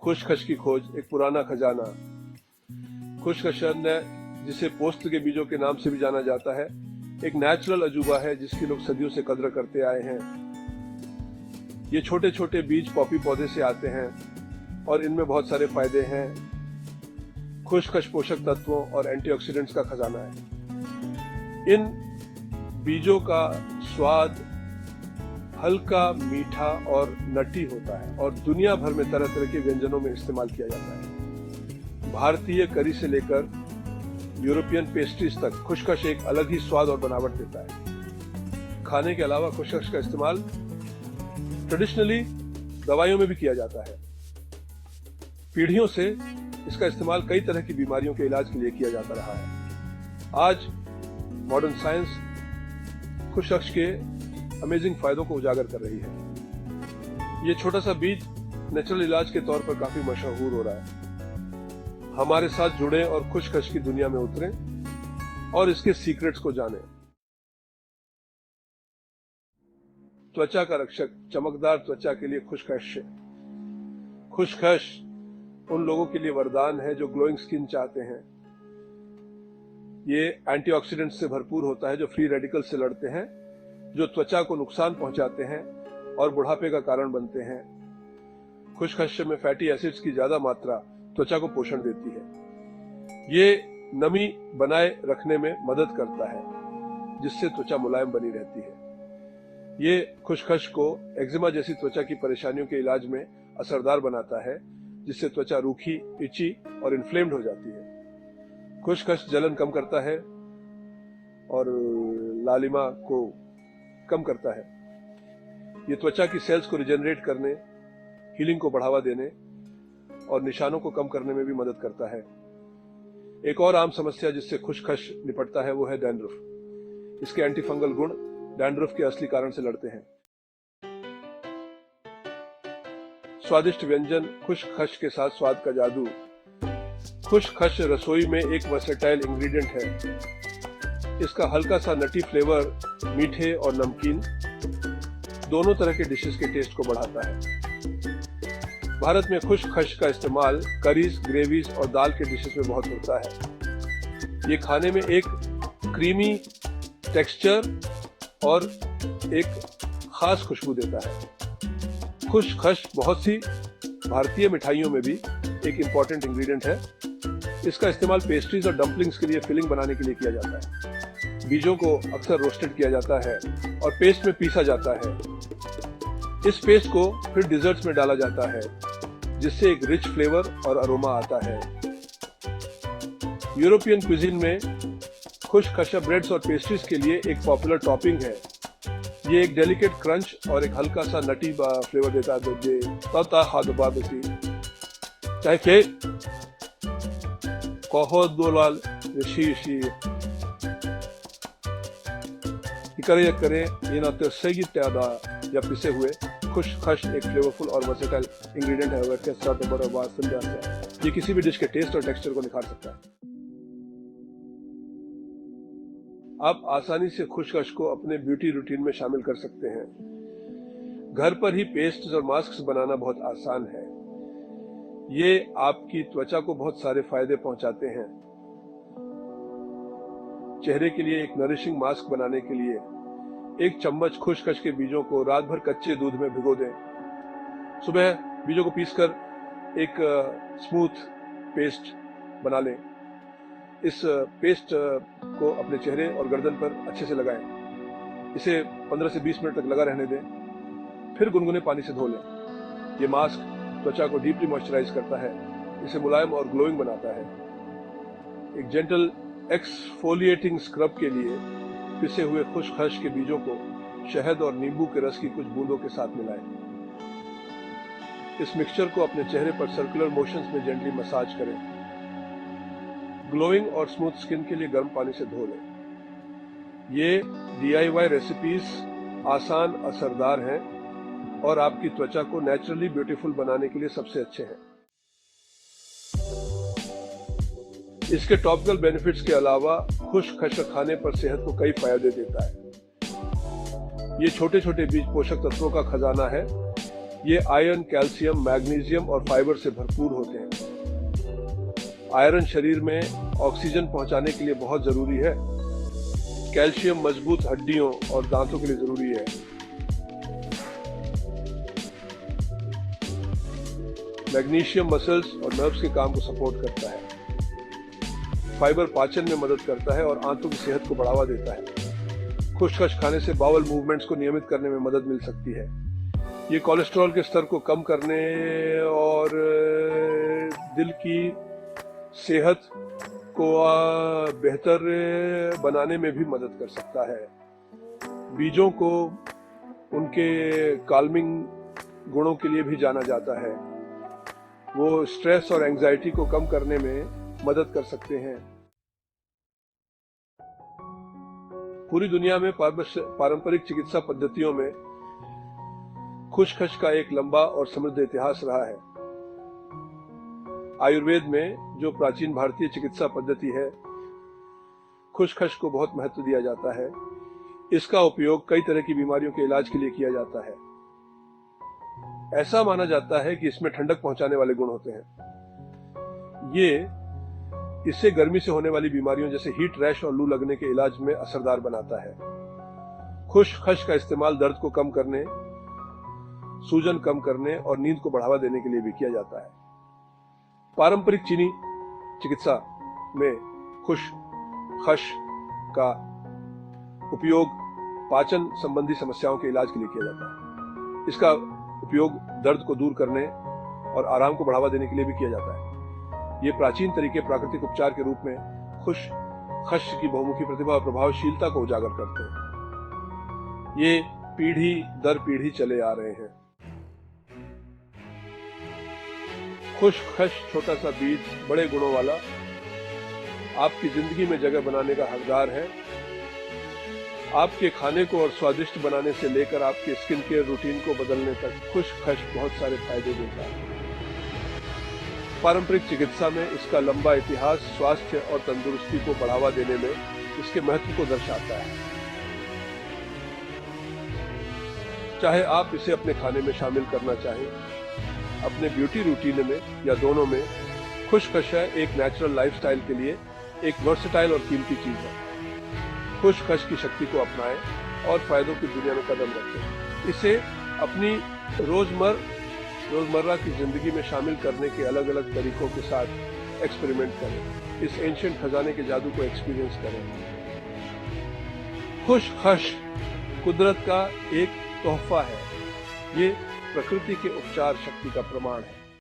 खुशखश की खोज एक पुराना खजाना। खुशखश अन्न, जिसे पोस्त के बीजों के नाम से भी जाना जाता है, एक नेचुरल अजूबा है जिसकी लोग सदियों से कद्र करते आए हैं। ये छोटे छोटे बीज पॉपी पौधे से आते हैं और इनमें बहुत सारे फायदे हैं। खुशखश पोषक तत्वों और एंटीऑक्सीडेंट्स का खजाना है। इन बीजों का स्वाद हल्का, मीठा और नटी होता है और दुनिया भर में तरह तरह के व्यंजनों में इस्तेमाल किया जाता है। भारतीय करी से लेकर यूरोपियन पेस्ट्रीज तक खुशखश एक अलग ही स्वाद और बनावट देता है। खाने के अलावा खुशखश का इस्तेमाल ट्रेडिशनली दवाइयों में भी किया जाता है। पीढ़ियों से इसका इस्तेमाल कई तरह की बीमारियों के इलाज के लिए किया जाता रहा है। आज मॉडर्न साइंस खुशखश के अमेजिंग फायदों को उजागर कर रही है। ये छोटा सा बीज नेचुरल इलाज के तौर पर काफी मशहूर हो रहा है। हमारे साथ जुड़े और खुशखश की दुनिया में उतरें और इसके सीक्रेट्स को जानें। त्वचा का रक्षक, चमकदार त्वचा के लिए खुशखश। खुशखश उन लोगों के लिए वरदान है जो ग्लोइंग स्किन चाहते हैं। ये एंटीऑक्सीडेंट्स से भरपूर होता है जो फ्री रेडिकल से लड़ते हैं, जो त्वचा को नुकसान पहुंचाते हैं और बुढ़ापे का कारण बनते हैं। खुशखश में फैटी एसिड्स की ज्यादा मात्रा त्वचा को पोषण देती है। ये नमी बनाए रखने में मदद करता है जिससे त्वचा मुलायम बनी रहती है। ये खुशखश को एक्जिमा जैसी त्वचा की परेशानियों के इलाज में असरदार बनाता है जिससे त्वचा रूखी, इची और इन्फ्लेम्ड हो जाती है। खुशखश जलन कम करता है और लालिमा को कम करता है। ये त्वचा की सेल्स को रिजेनरेट करने, हीलिंग को बढ़ावा देने और निशानों को कम करने में भी मदद करता है। एक और आम समस्या जिससे खुशखश निपटता है वो है डैंड्रफ। इसके एंटीफंगल गुण डैंड्रफ के असली कारण से लड़ते हैं। स्वादिष्ट व्यंजन खुशखश के साथ स्वाद का जादू। खुशखश रसोई में एक वर्सेटाइल इंग्रेडिएंट है। इसका हल्का सा नटी फ्लेवर मीठे और नमकीन दोनों तरह के डिशेस के टेस्ट को बढ़ाता है। भारत में खुशखश का इस्तेमाल करीज, ग्रेवीज और दाल के डिशेस में बहुत होता है। ये खाने में एक क्रीमी टेक्सचर और एक खास खुशबू देता है। खुशखश बहुत सी भारतीय मिठाइयों में भी एक इम्पॉर्टेंट इंग्रेडिएंट है। इसका इस्तेमाल पेस्ट्रीज और डम्पलिंग्स के लिए फिलिंग बनाने के लिए किया जाता है। बीजों को अक्सर रोस्टेड किया जाता है और पेस्ट में पीसा जाता है। इस पेस्ट को फिर डिजर्ट्स में डाला जाता है जिससे एक रिच फ्लेवर और अरोमा आता है। यूरोपियन क्विजीन में खुशखश ब्रेड्स और पेस्ट्रीज के लिए एक पॉपुलर टॉपिंग है। ये एक डेलिकेट क्रंच और एक हल्का सा नटी फ्लेवर देता है। चाहे के कोहोदोलाल ऋषि करे ये ना तो सही त्यादा या पिसे हुए खुशखश एक फ्लेवरफुल और वर्सेटाइल इंग्रेडिएंट है। ये किसी भी डिश के टेस्ट और टेक्सचर को निखार सकता है। आप आसानी से खुशखश को अपने ब्यूटी रूटीन में शामिल कर सकते हैं। घर पर ही पेस्ट्स और मास्क बनाना बहुत आसान है। ये आपकी त्वचा को बहुत सारे फायदे पहुंचाते हैं। चेहरे के लिए एक नरिशिंग मास्क बनाने के लिए 1 चम्मच खुशखश के बीजों को रात भर कच्चे दूध में भिगो दें। सुबह बीजों को पीसकर एक स्मूथ पेस्ट बना लें। इस पेस्ट को अपने चेहरे और गर्दन पर अच्छे से लगाएं। इसे 15 से 20 मिनट तक लगा रहने दें, फिर गुनगुने पानी से धो लें। ये मास्क त्वचा को डीपली मॉइस्चराइज करता है, इसे मुलायम और ग्लोइंग बनाता है। एक जेंटल एक्सफोलिएटिंग स्क्रब के लिए पिसे हुए खुशखश के बीजों को शहद और नींबू के रस की कुछ बूंदों के साथ मिलाएं। इस मिक्सचर को अपने चेहरे पर सर्कुलर मोशंस में जेंटली मसाज करें। ग्लोइंग और स्मूथ स्किन के लिए गर्म पानी से धो लें। ये DIY रेसिपीज आसान, असरदार हैं और आपकी त्वचा को नेचुरली ब्यूटीफुल बनाने के लिए सबसे अच्छे हैं। इसके टॉपिकल बेनिफिट्स के अलावा खुशखश खाने पर सेहत को कई फायदे देता है। ये छोटे छोटे बीज पोषक तत्वों का खजाना है ये आयरन, कैल्शियम, मैग्नीशियम और फाइबर से भरपूर होते हैं। आयरन शरीर में ऑक्सीजन पहुंचाने के लिए बहुत जरूरी है। कैल्शियम मजबूत हड्डियों और दांतों के लिए जरूरी है। मैग्नीशियम मसल्स और नर्व्स के काम को सपोर्ट करता है। फाइबर पाचन में मदद करता है और आंतों की सेहत को बढ़ावा देता है। खुशखश खाने से बाउल मूवमेंट्स को नियमित करने में मदद मिल सकती है। ये कोलेस्ट्रॉल के स्तर को कम करने और दिल की सेहत को बेहतर बनाने में भी मदद कर सकता है। बीजों को उनके काल्मिंग गुणों के लिए भी जाना जाता है। वो स्ट्रेस और एंजाइटी को कम करने में मदद कर सकते हैं। पूरी दुनिया में पारंपरिक चिकित्सा पद्धतियों में खुशखश का एक लंबा और समृद्ध इतिहास रहा है। आयुर्वेद में जो प्राचीन भारतीय चिकित्सा पद्धति है, खुशखश को बहुत महत्व दिया जाता है। इसका उपयोग कई तरह की बीमारियों के इलाज के लिए किया जाता है। ऐसा माना जाता है कि इसमें ठंडक पहुंचाने वाले गुण होते हैं। इससे गर्मी से होने वाली बीमारियों जैसे हीट रैश और लू लगने के इलाज में असरदार बनाता है। खुशखश का इस्तेमाल दर्द को कम करने, सूजन कम करने और नींद को बढ़ावा देने के लिए भी किया जाता है। पारंपरिक चीनी चिकित्सा में खुशखश का उपयोग पाचन संबंधी समस्याओं के इलाज के लिए किया जाता है। इसका उपयोग दर्द को दूर करने और आराम को बढ़ावा देने के लिए भी किया जाता है। ये प्राचीन तरीके प्राकृतिक उपचार के रूप में खुशखश की बहुमुखी प्रतिभा और प्रभावशीलता को उजागर करते हैं। ये पीढ़ी दर पीढ़ी चले आ रहे हैं। खुशखश छोटा सा बीज बड़े गुणों वाला आपकी जिंदगी में जगह बनाने का हकदार है। आपके खाने को और स्वादिष्ट बनाने से लेकर आपके स्किन केयर रूटीन को बदलने तक खुशखश बहुत सारे फायदे देता है। पारंपरिक चिकित्सा में इसका लंबा इतिहास स्वास्थ्य और तंदुरुस्ती को बढ़ावा देने में इसके महत्व को दर्शाता है। चाहे आप इसे अपने खाने में शामिल करना चाहें, अपने ब्यूटी रूटीन में या दोनों में, खुशखश एक नेचुरल लाइफस्टाइल के लिए एक वर्सेटाइल और कीमती चीज है। खुशखश की शक्ति को अपनाएं और फायदों की दुनिया में कदम रखें। इसे अपनी रोजमर्रा की जिंदगी में शामिल करने के अलग अलग तरीकों के साथ एक्सपेरिमेंट करें। इस एंशिएंट खजाने के जादू को एक्सपीरियंस करें। खुशखश कुदरत का एक तोहफा है। ये प्रकृति के उपचार शक्ति का प्रमाण है।